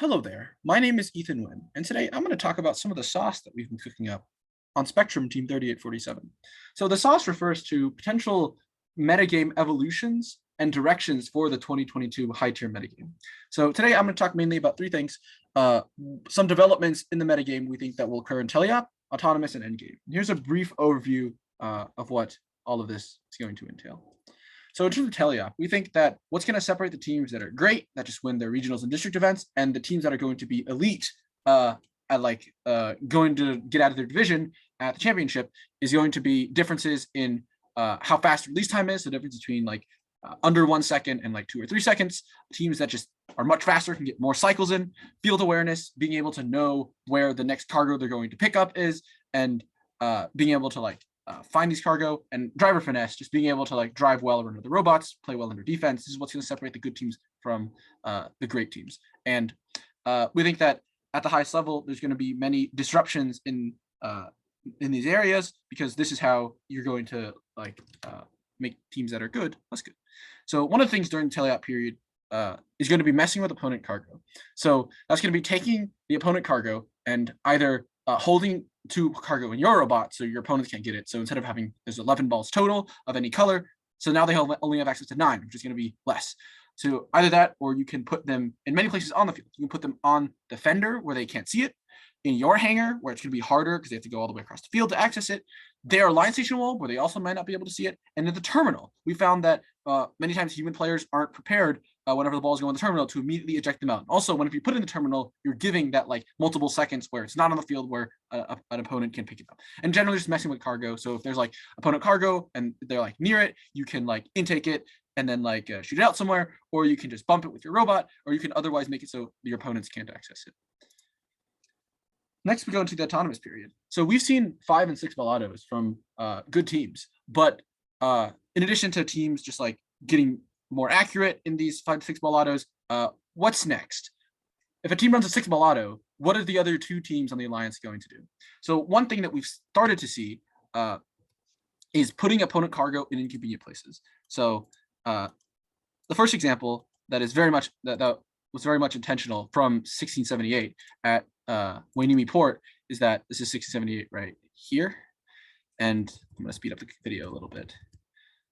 Hello there, my name is Ethan Nguyen, and today I'm going to talk about some of the sauce that we've been cooking up on Spectrum Team 3847. So the sauce refers to potential metagame evolutions and directions for the 2022 high-tier metagame. So today I'm going to talk mainly about three things. Some developments in the metagame we think that will occur in TeleOp, Autonomous, and Endgame. Here's a brief overview of what all of this is going to entail. So in terms of TeleOp, we think that what's going to separate the teams that are great, that just win their regionals and district events, and the teams that are going to be elite going to get out of their division at the championship is going to be differences in how fast release time is, the difference between under 1 second and 2 or 3 seconds. Teams that just are much faster can get more cycles in, field awareness, being able to know where the next cargo they're going to pick up is, and being able to find these cargo, and driver finesse, just being able to drive well under the robots, play well under defense. This is what's going to separate the good teams from the great teams. And we think that at the highest level, there's going to be many disruptions in these areas, because this is how you're going to make teams that are good less good. So one of the things during the teleop period is going to be messing with opponent cargo. So that's going to be taking the opponent cargo and either holding 2 cargo in your robot so your opponents can't get it. So instead of having, there's 11 balls total of any color, so now they only have access to 9, which is going to be less. So either that, or you can put them in many places on the field. You can put them on the fender where they can't see it, in your hangar where it's going to be harder because they have to go all the way across the field to access it, their line station wall where they also might not be able to see it, and in the terminal. We found that many times human players aren't prepared whenever the balls go in the terminal to immediately eject them out. Also, if you put it in the terminal, you're giving that multiple seconds where it's not on the field where an opponent can pick it up. And generally just messing with cargo. So if there's opponent cargo and they're near it, you can intake it and then shoot it out somewhere, or you can just bump it with your robot, or you can otherwise make it so your opponents can't access it. Next, we go into the autonomous period. So we've seen 5 and 6 ball autos from good teams, but in addition to teams just getting more accurate in these 5 to 6 ball autos, what's next? If a team runs a 6 ball auto, what are the other 2 teams on the alliance going to do? So one thing that we've started to see is putting opponent cargo in inconvenient places. So the first example that is very much that was very much intentional from 1678 at Wainimi Port is that this is 1678 right here. And I'm going to speed up the video a little bit.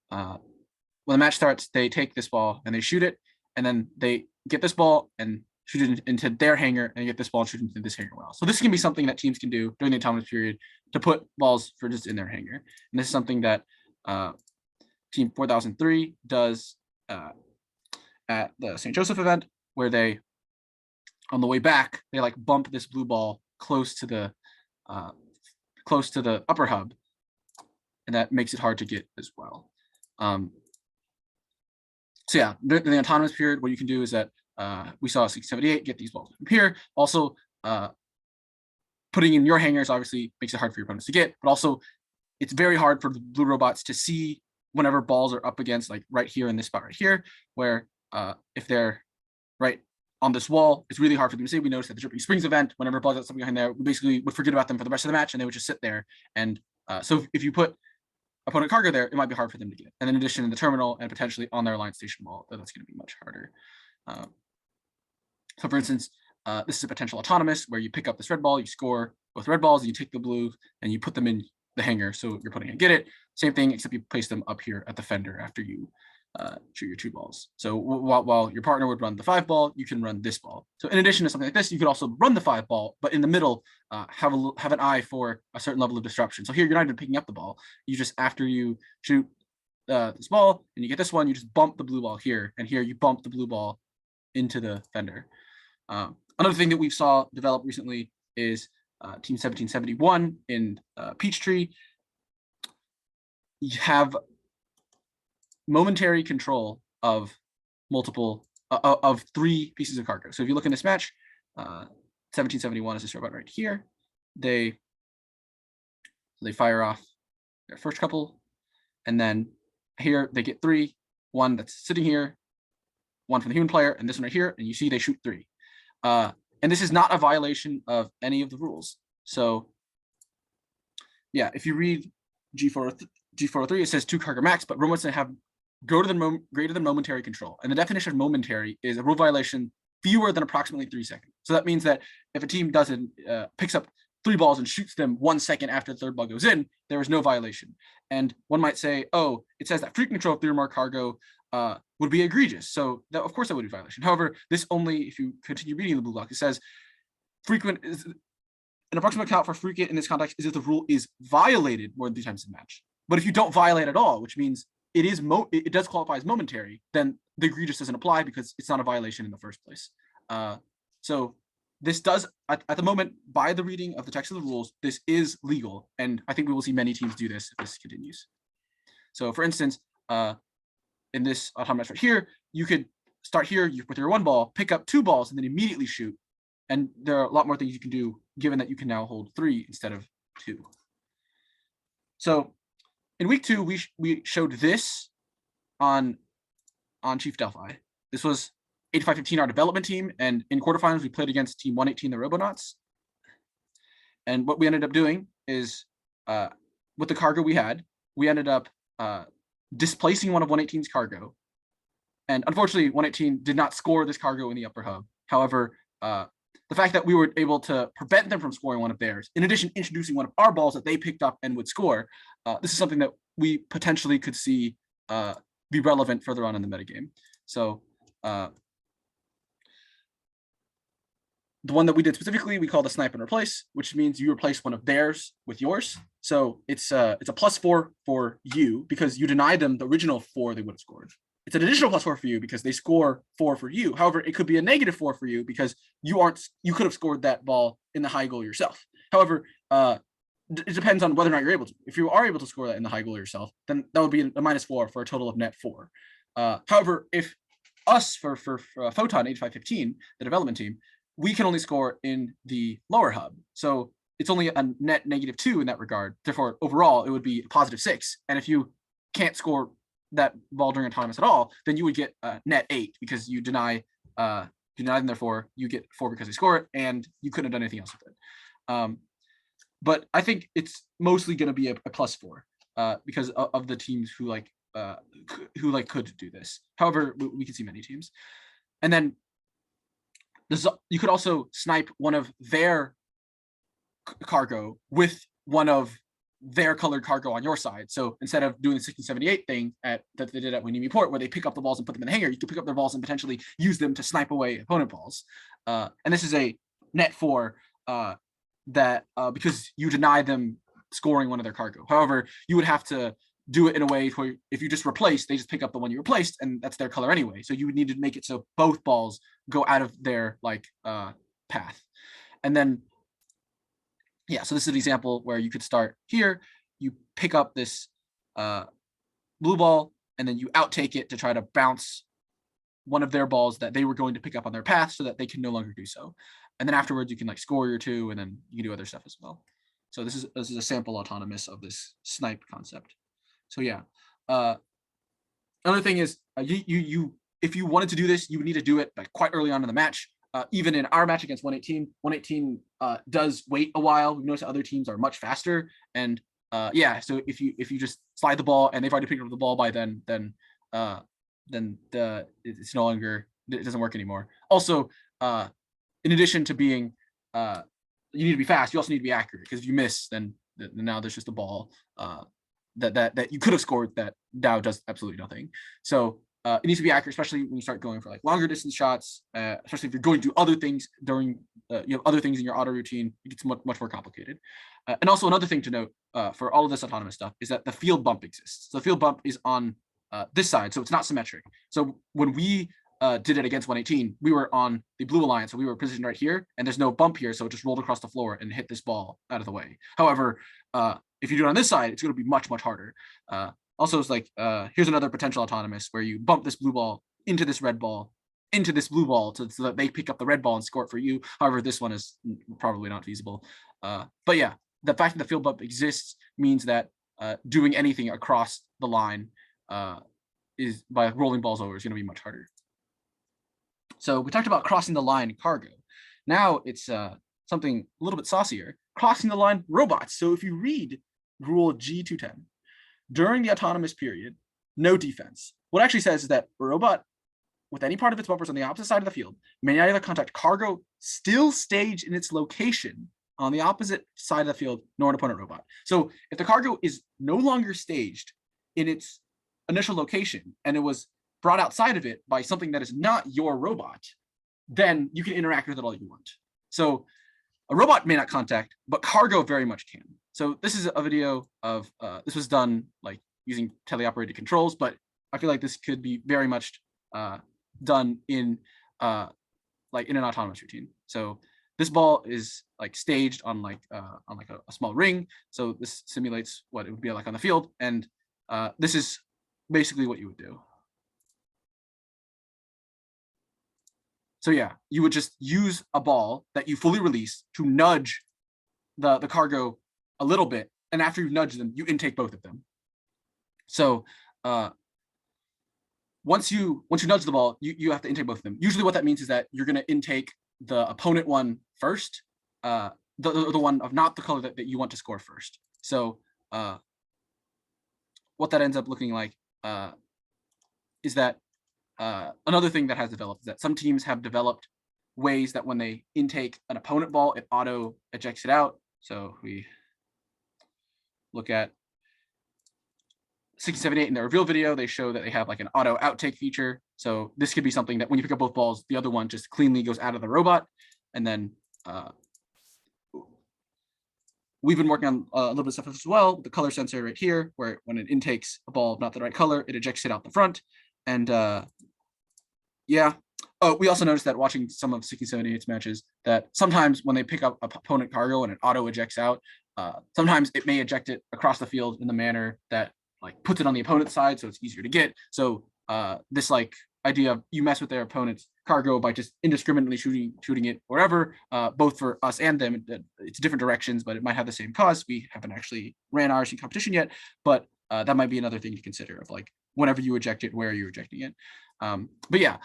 When the match starts, they take this ball and they shoot it, and then they get this ball and shoot it into their hangar, and get this ball and shoot it into this hangar well. So this can be something that teams can do during the autonomous period to put balls for just in their hangar. And this is something that Team 4003 does at the St. Joseph event, where they, on the way back, they bump this blue ball close to the upper hub, and that makes it hard to get as well. So yeah, during the autonomous period, what you can do is that we saw 1678 get these balls from here. Also, putting in your hangars obviously makes it hard for your opponents to get, but also it's very hard for the blue robots to see whenever balls are up against right here in this spot right here, where if they're right on this wall, it's really hard for them to see. We noticed at the Dripping Springs event, whenever balls got something behind there, we basically would forget about them for the rest of the match, and they would just sit there. And so if you put opponent cargo there, it might be hard for them to get. And in addition, in the terminal and potentially on their line station wall, that's going to be much harder. So for instance, this is a potential autonomous where you pick up this red ball, you score both red balls, you take the blue, and you put them in the hangar. So you're putting it, get it. Same thing, except you place them up here at the fender after you shoot your 2 balls. So while your partner would run the 5 ball, you can run this ball. So in addition to something like this, you could also run the 5 ball, but in the middle, have an eye for a certain level of disruption. So here you're not even picking up the ball. You just, after you shoot this ball and you get this one, you just bump the blue ball here, and here you bump the blue ball into the fender. Another thing that we saw develop recently is Team 1771 in Peachtree. You have momentary control of multiple of 3 pieces of cargo. So if you look in this match, 1771 is this robot right here. They fire off their first couple, and then here they get 3, 1 that's sitting here, 1 from the human player, and this one right here, and you see they shoot 3. And this is not a violation of any of the rules. So yeah, if you read G403, it says 2 cargo max, but robots that have greater than momentary control. And the definition of momentary is a rule violation fewer than approximately 3 seconds. So that means that if a team doesn't picks up 3 balls and shoots them 1 second after the 3rd ball goes in, there is no violation. And one might say, oh, it says that frequent control of 3 or more cargo would be egregious. So that, of course that would be a violation. However, this only, if you continue reading the blue block, it says frequent is an approximate count for frequent in this context is if the rule is violated more than 3 times in a match. But if you don't violate at all, which means it does qualify as momentary, then the egregious doesn't apply because it's not a violation in the first place. So this does, at the moment, by the reading of the text of the rules, this is legal. And I think we will see many teams do this if this continues. So for instance, in this autonomous right here, you could start here with your 1 ball, pick up 2 balls, and then immediately shoot. And there are a lot more things you can do, given that you can now hold 3 instead of 2. So in week 2, we showed this on Chief Delphi. This was 8515, our development team, and in quarterfinals we played against team 118, the Robonauts. And what we ended up doing is, with the cargo we had, we ended up displacing one of 118's cargo. And unfortunately, 118 did not score this cargo in the upper hub. However, the fact that we were able to prevent them from scoring one of theirs, in addition introducing one of our balls that they picked up and would score, this is something that we potentially could see be relevant further on in the metagame. So the one that we did specifically, we call the snipe and replace, which means you replace one of theirs with yours. So it's a +4 for you because you denied them the original 4 they would have scored. It's an additional +4 for you because they score 4 for you. However, it could be a -4 for you because you could have scored that ball in the high goal yourself. However, it depends on whether or not you're able to. If you are able to score that in the high goal yourself, then that would be a -4 for a total of net 4. However, if us for Photon 8515, the development team, we can only score in the lower hub. So it's only a net -2 in that regard. Therefore, overall, it would be a +6. And if you can't score that ball during autonomous at all, then you would get net 8 because you deny them. Therefore, you get 4 because they score it, and you couldn't have done anything else with it. But I think it's mostly going to be a +4 because of the teams who could do this. However, we can see many teams, and then you could also snipe one of their cargo with one of their colored cargo on your side. So instead of doing the 1678 thing that they did at Winnie Port, where they pick up the balls and put them in the hangar, you could pick up their balls and potentially use them to snipe away opponent balls. And this is a net 4 because you deny them scoring one of their cargo. However, you would have to do it in a way where if you just replace, they just pick up the one you replaced, and that's their color anyway. So you would need to make it so both balls go out of their path. And then yeah, so this is an example where you could start here, you pick up this blue ball, and then you outtake it to try to bounce one of their balls that they were going to pick up on their path so that they can no longer do so. And then afterwards, you can score your 2, and then you can do other stuff as well. So this is a sample autonomous of this snipe concept. So yeah. Another thing is you if you wanted to do this, you would need to do it quite early on in the match. Even in our match against 118 does wait a while. We've noticed other teams are much faster, and yeah. So if you just slide the ball and they've already picked up the ball by then it's no longer, it doesn't work anymore. Also, in addition to being you need to be fast, you also need to be accurate, because if you miss, then now there's just a ball that you could have scored that now does absolutely nothing. So it needs to be accurate, especially when you start going for longer distance shots, especially if you're going to do other things during, you have other things in your auto routine, it gets much more complicated. And also another thing to note for all of this autonomous stuff is that the field bump exists. So the field bump is on this side, so it's not symmetric. So when we did it against 118, we were on the blue alliance, so we were positioned right here, and there's no bump here, so it just rolled across the floor and hit this ball out of the way. However, if you do it on this side, it's going to be much harder. Also, it's here's another potential autonomous where you bump this blue ball into this red ball, into this blue ball, so that they pick up the red ball and score it for you. However, this one is probably not feasible. But yeah, the fact that the field bump exists means that doing anything across the line is by rolling balls over is going to be much harder. So we talked about crossing the line cargo. Now it's something a little bit saucier, crossing the line robots. So if you read rule G210, during the autonomous period, no defense. What it actually says is that a robot with any part of its bumpers on the opposite side of the field may neither contact cargo still staged in its location on the opposite side of the field, nor an opponent robot. So if the cargo is no longer staged in its initial location and it was brought outside of it by something that is not your robot, then you can interact with it all you want. So a robot may not contact, but cargo very much can. So this is a video of, this was done like using teleoperated controls, but I feel like this could be very much done in like in an autonomous routine. So this ball is like staged on like a small ring. So this simulates what it would be like on the field. And this is basically what you would do. So yeah, you would just use a ball that you fully release to nudge the cargo a little bit. And after you nudge them, you intake both of them. So once you nudge the ball, you have to intake both of them. Usually what that means is that you're going to intake the opponent one first, the one of not the color that you want to score first. So what that ends up looking like is that another thing that has developed is that some teams have developed ways that when they intake an opponent ball, it auto ejects it out. So we look at 1678 in their reveal video, they show that they have like an auto outtake feature. So this could be something that when you pick up both balls, the other one just cleanly goes out of the robot. And then we've been working on a little bit of stuff as well with the color sensor right here, where when it intakes a ball of not the right color, it ejects it out the front. And yeah. Oh, we also noticed that watching some of 1678's matches that sometimes when they pick up a opponent cargo and it auto ejects out, sometimes it may eject it across the field in the manner that like puts it on the opponent's side, so it's easier to get. So this like idea of you mess with their opponent's cargo by just indiscriminately shooting it wherever, both for us and them, it's different directions, but it might have the same cause. We haven't actually ran RC competition yet, but that might be another thing to consider of like whenever you eject it, where you're ejecting it. But yeah,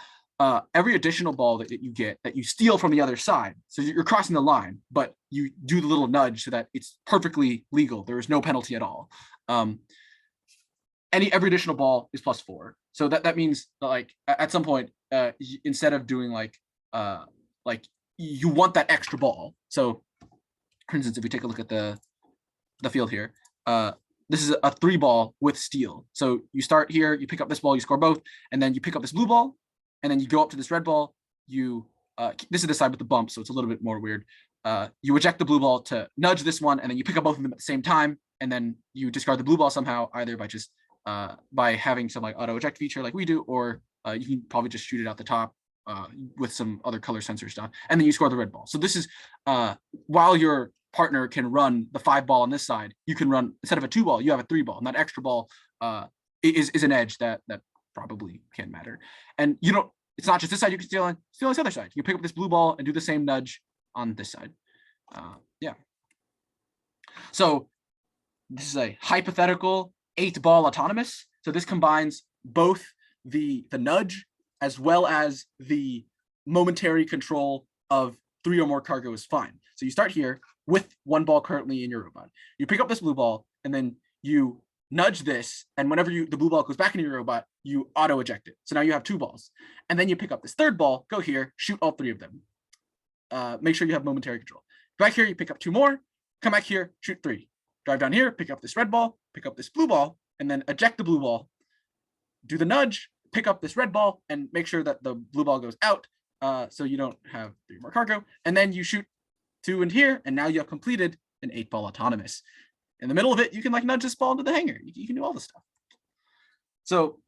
every additional ball that you get that you steal from the other side, so you're crossing the line, but you do the little nudge so that it's perfectly legal. There is no penalty at all. Every additional ball is +4. So that means that like at some point, instead of doing like you want that extra ball. So for instance, if we take a look at the field here, this is a 3-ball with steal. So you start here, you pick up this ball, you score both, and then you pick up this blue ball, and then you go up to this red ball. You this is the side with the bump, so it's a little bit more weird. You eject the blue ball to nudge this one, and then you pick up both of them at the same time, and then you discard the blue ball somehow, either by just by having some like auto eject feature like we do, or you can probably just shoot it out the top with some other color sensor stuff, and then you score the red ball. So this is while your partner can run the 5-ball on this side, you can run, instead of a 2-ball, you have a 3-ball, and that extra ball is an edge that probably can matter. And you don't, it's not just this side you can steal on this other side. You can pick up this blue ball and do the same nudge on this side. Yeah. So this is a hypothetical 8-ball autonomous. So this combines both the nudge as well as the momentary control of 3 or more cargo is fine. So you start here with 1 ball currently in your robot. You pick up this blue ball and then you nudge this, and whenever the blue ball goes back into your robot, you auto eject it. So now you have 2 balls. And then you pick up this 3rd ball, go here, shoot all 3 of them. Make sure you have momentary control. Back here, you pick up 2 more, come back here, shoot 3. Drive down here, pick up this red ball, pick up this blue ball, and then eject the blue ball. Do the nudge, pick up this red ball, and make sure that the blue ball goes out, so you don't have 3 more cargo. And then you shoot 2 in here, and now you have completed an 8-ball autonomous. In the middle of it, you can like nudge this ball into the hanger. You can do all this stuff. So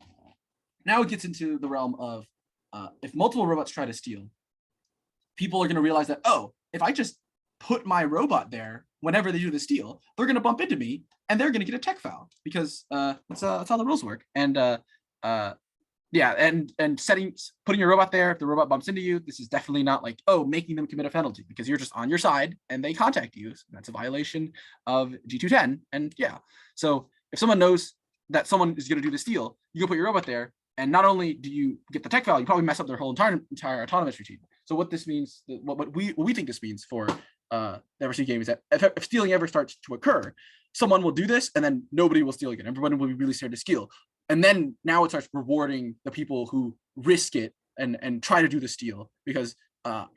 now it gets into the realm of if multiple robots try to steal, people are going to realize that, oh, if I just put my robot there whenever they do the steal, they're going to bump into me and they're going to get a tech foul, because that's how the rules work. And yeah, and putting your robot there, if the robot bumps into you, this is definitely not like, oh, making them commit a penalty, because you're just on your side and they contact you. So that's a violation of G210. And yeah, so if someone knows that someone is going to do the steal, you go put your robot there, and not only do you get the tech foul, you probably mess up their whole entire autonomous routine. So what this means, what we think this means for the FRC game is that if stealing ever starts to occur, someone will do this and then nobody will steal again. Everyone will be really scared to steal. And then now it starts rewarding the people who risk it and try to do the steal, because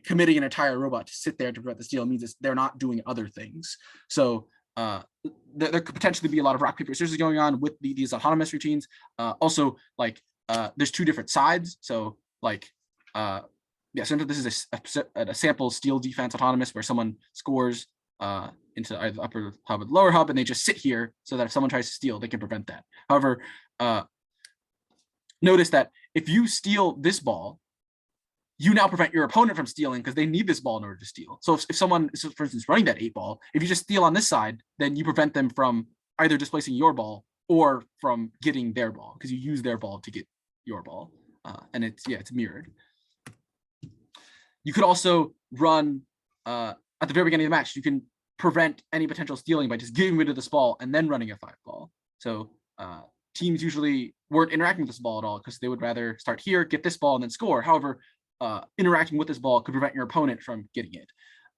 committing an entire robot to sit there to prevent the steal means they're not doing other things. So there could potentially be a lot of rock paper scissors going on with these autonomous routines. Also, like there's two different sides. So like yeah, so this is a sample steal defense autonomous where someone scores into either the upper hub or the lower hub, and they just sit here so that if someone tries to steal, they can prevent that. However, notice that if you steal this ball, you now prevent your opponent from stealing because they need this ball in order to steal. So if someone is, for instance, running that 8 ball, if you just steal on this side, then you prevent them from either displacing your ball or from getting their ball, because you use their ball to get your ball. And it's mirrored. You could also run at the very beginning of the match, you can prevent any potential stealing by just getting rid of this ball and then running a 5 ball. So teams usually weren't interacting with this ball at all because they would rather start here, get this ball, and then score. However, interacting with this ball could prevent your opponent from getting it.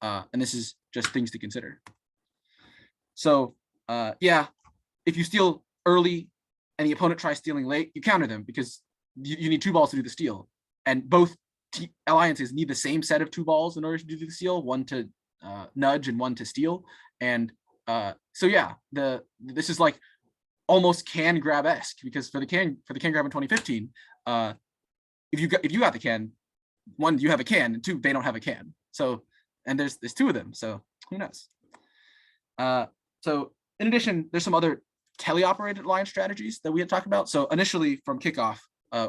And this is just things to consider. So yeah, if you steal early and the opponent tries stealing late, you counter them because you need 2 balls to do the steal. And both alliances need the same set of 2 balls in order to do the steal, one to nudge and one to steal. And so yeah, this is like almost can grab-esque, because for the can grab in 2015, if you got the can, 1, you have a can, and 2, they don't have a can. So, and there's 2 of them, so who knows? So in addition, there's some other teleoperated alliance strategies that we had talked about. So initially from kickoff,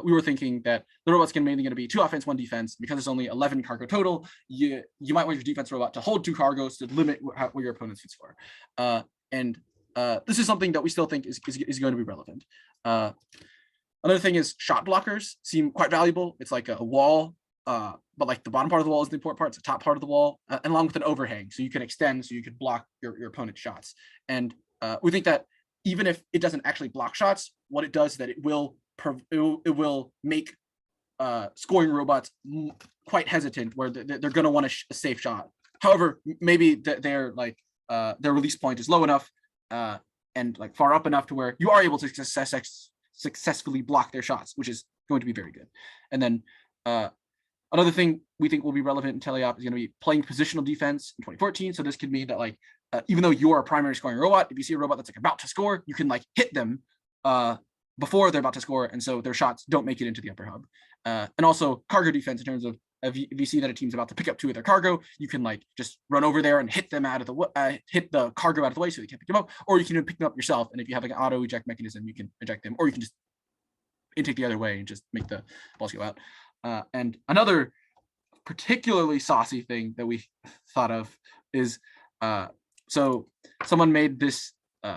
we were thinking that the robot's mainly going to be 2 offense, 1 defense. Because there's only 11 cargo total, you might want your defense robot to hold 2 cargos to limit what your opponents can score. And this is something that we still think is going to be relevant. Another thing is shot blockers seem quite valuable. It's like a wall, but like the bottom part of the wall is the important part. It's the top part of the wall, and along with an overhang, so you can extend, so you could block your opponent's shots. And we think that even if it doesn't actually block shots, what it does is that it will make scoring robots quite hesitant, where they're going to want a safe shot. However, maybe their release point is low enough and like far up enough to where you are able to successfully block their shots, which is going to be very good. And then another thing we think will be relevant in TeleOp is going to be playing positional defense in 2014. So this could mean that like even though you're a primary scoring robot, if you see a robot that's like about to score, you can like hit them before they're about to score, and so their shots don't make it into the upper hub. And also cargo defense, in terms of if you see that a team's about to pick up 2 of their cargo, you can like just run over there and hit them out of the hit the cargo out of the way so they can't pick them up, or you can even pick them up yourself. And if you have like an auto eject mechanism, you can eject them, or you can just intake the other way and just make the balls go out. And another particularly saucy thing that we thought of is so someone made this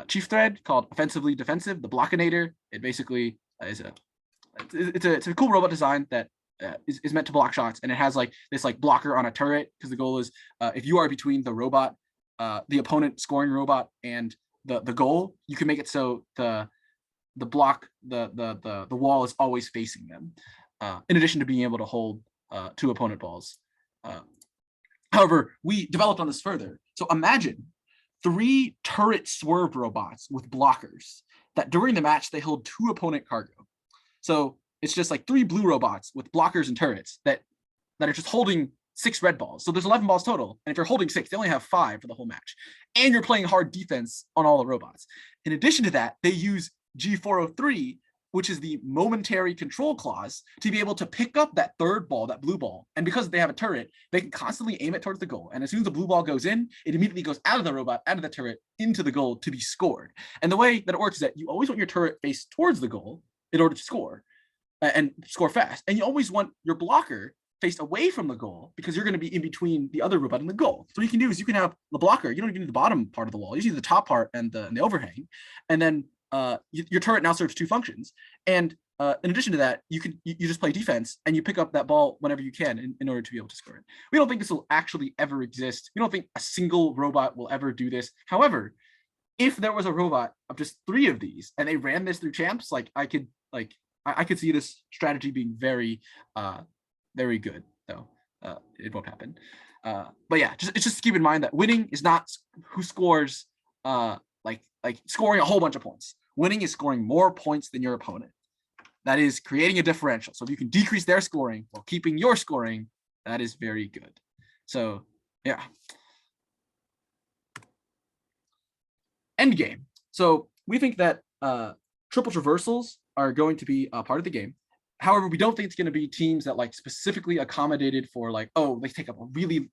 chief thread called Offensively Defensive, the Blockinator. It basically is it's a cool robot design that is meant to block shots, and it has like this like blocker on a turret, because the goal is if you are between the robot, the opponent scoring robot, and the goal, you can make it so the block the wall is always facing them, in addition to being able to hold 2 opponent balls. However, we developed on this further. So imagine 3 turret swerve robots with blockers that during the match they hold 2 opponent cargo. So it's just like 3 blue robots with blockers and turrets that are just holding 6 red balls. So there's 11 balls total, and if you're holding 6, they only have 5 for the whole match, and you're playing hard defense on all the robots. In addition to that, they use G403, which is the momentary control clause, to be able to pick up that 3rd ball, that blue ball. And because they have a turret, they can constantly aim it towards the goal. And as soon as the blue ball goes in, it immediately goes out of the robot, out of the turret, into the goal to be scored. And the way that it works is that you always want your turret faced towards the goal in order to score, and score fast. And you always want your blocker faced away from the goal, because you're going to be in between the other robot and the goal. So what you can do is you can have the blocker, you don't even need the bottom part of the wall, you need the top part and the overhang. And then your turret now serves 2 functions. And in addition to that, you just play defense, and you pick up that ball whenever you can in order to be able to score it. We don't think this will actually ever exist. We don't think a single robot will ever do this. However, if there was a robot of just 3 of these and they ran this through champs, like I could see this strategy being very, very good. Though it won't happen. But yeah, just keep in mind that winning is not who scores like scoring a whole bunch of points. Winning is scoring more points than your opponent. that is creating a differential. So if you can decrease their scoring while keeping your scoring, that is very good. So yeah. End game. So we think that triple traversals are going to be a part of the game. However, we don't think it's going to be teams that like specifically accommodated for like, oh, they take up a really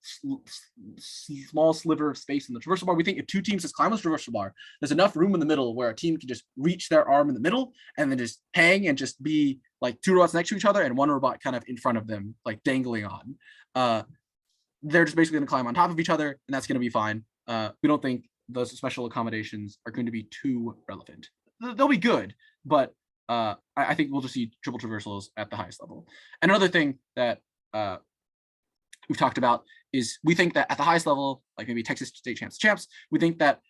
small sliver of space in the traversal bar. We think if two teams just climb this traversal bar, there's enough room in the middle where a team can just reach their arm in the middle and then just hang and just be like two robots next to each other and one robot kind of in front of them, like dangling on. They're just basically going to climb on top of each other, and that's going to be fine. We don't think those special accommodations are going to be too relevant. They'll be good, but I think we'll just see triple traversals at the highest level. And another thing that we've talked about is we think that at the highest level, like maybe Texas State champs, we think that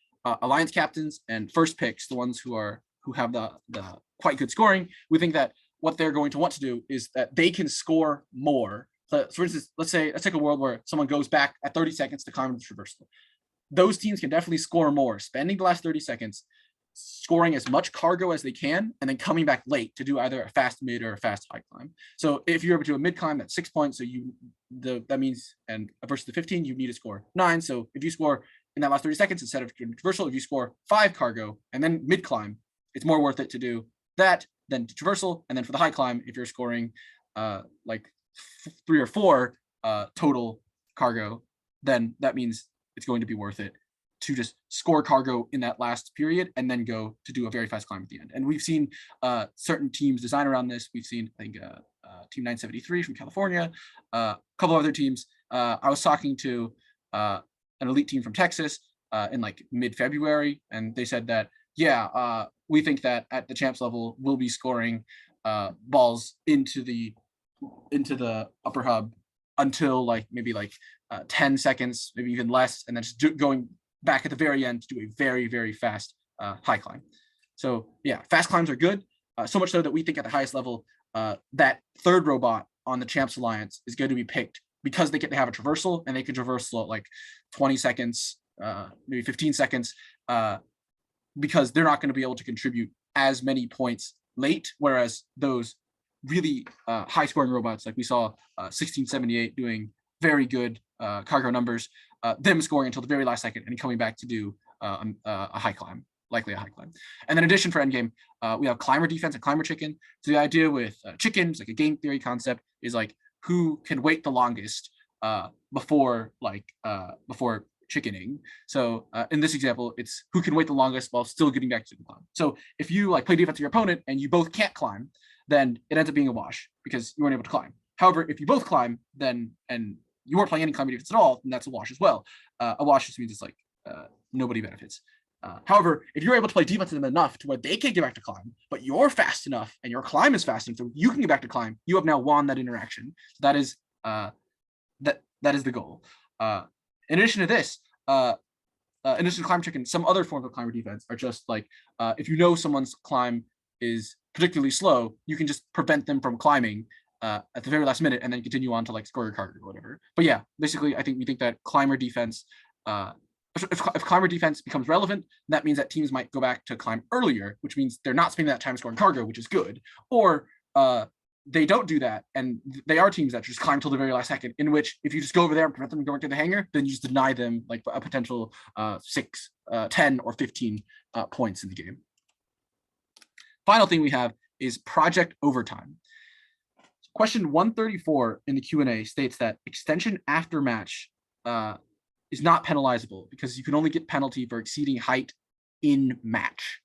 alliance captains and first picks, the ones who have the quite good scoring, we think that what they're going to want to do is that they can score more. So for instance, let's take a world where someone goes back at 30 seconds to climb the traversal. Those teams can definitely score more, spending the last 30 seconds scoring as much cargo as they can, and then coming back late to do either a fast mid or a fast high climb. So if you're able to do a mid climb, that's 6 points. So that means, and versus the 15, you need to score 9. So if you score in that last 30 seconds instead of traversal, if you score 5 cargo and then mid climb, it's more worth it to do that than to traversal. And then for the high climb, if you're scoring like 3 or 4 total cargo, then that means it's going to be worth it to just score cargo in that last period and then go to do a very fast climb at the end. And we've seen certain teams design around this. We've seen, I think, Team 973 from California, a couple other teams. I was talking to an elite team from Texas in like mid-February, and they said that, yeah, we think that at the champs level, we'll be scoring balls into the upper hub until like maybe like 10 seconds, maybe even less, and then just going back at the very end to do a very, very fast high climb. So yeah, fast climbs are good. So much so that we think at the highest level, that third robot on the Champs Alliance is going to be picked because they get to have a traversal, and they can traversal at like 20 seconds, maybe 15 seconds, because they're not going to be able to contribute as many points late, whereas those really high scoring robots, like we saw 1678 doing very good cargo numbers, them scoring until the very last second and coming back to do a high climb, likely a high climb. And then in addition for endgame, we have climber defense and climber chicken. So the idea with chickens, like a game theory concept, is like who can wait the longest before chickening. So in this example, it's who can wait the longest while still getting back to the climb. So if you like play defense with your opponent and you both can't climb, then it ends up being a wash because you weren't able to climb. However, if you both climb, then and you weren't playing any climbing defense at all, then that's a wash as well. A wash just means it's like nobody benefits. However, if you're able to play defense with them enough to where they can't get back to climb, but you're fast enough and your climb is fast enough so you can get back to climb, you have now won that interaction. So that is the goal. In addition to this, in addition to climb chicken, some other forms of climber defense are just like if you know someone's climb is particularly slow, you can just prevent them from climbing at the very last minute and then continue on to like score your cargo or whatever. But yeah, basically, we think that climber defense, if climber defense becomes relevant, that means that teams might go back to climb earlier, which means they're not spending that time scoring cargo, which is good. Or they don't do that, and they are teams that just climb till the very last second, in which if you just go over there and prevent them from going to the hangar, then you just deny them like a potential 6, 10, or 15 points in the game. Final thing we have is project overtime. Question 134 in the Q&A states that extension after match is not penalizable because you can only get penalty for exceeding height in match.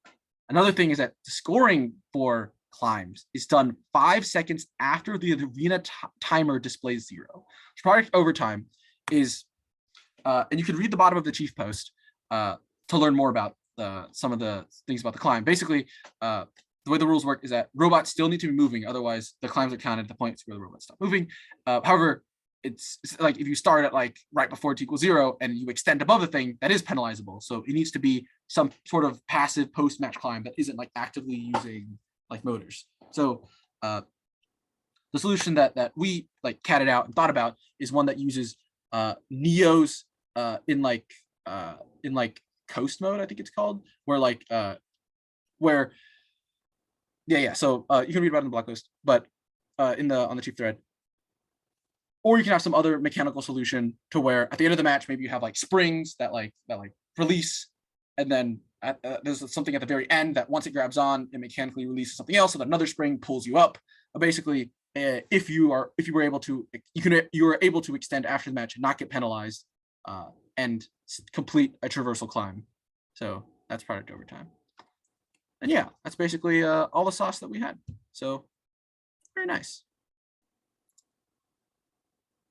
Another thing is that the scoring for climbs is done 5 seconds after the arena timer displays 0. So project overtime is, and you can read the bottom of the chief post to learn more about some of the things about the climb. Basically, the way the rules work is that robots still need to be moving, otherwise the climbs are counted at the points where the robots stop moving. However, it's like if you start at like right before t = 0 and you extend above the thing, that is penalizable. So it needs to be some sort of passive post-match climb that isn't like actively using like motors. So the solution that we like catted out and thought about is one that uses Neos in like coast mode, I think it's called, where Yeah. So you can read about it in the blog post, but on the chief thread. Or you can have some other mechanical solution to where at the end of the match, maybe you have like springs that release, and then there's something at the very end that once it grabs on, it mechanically releases something else, so that another spring pulls you up. Basically, if you are able to extend after the match and not get penalized, and complete a traversal climb. So that's product overtime. And yeah, that's basically all the sauce that we had. So very nice.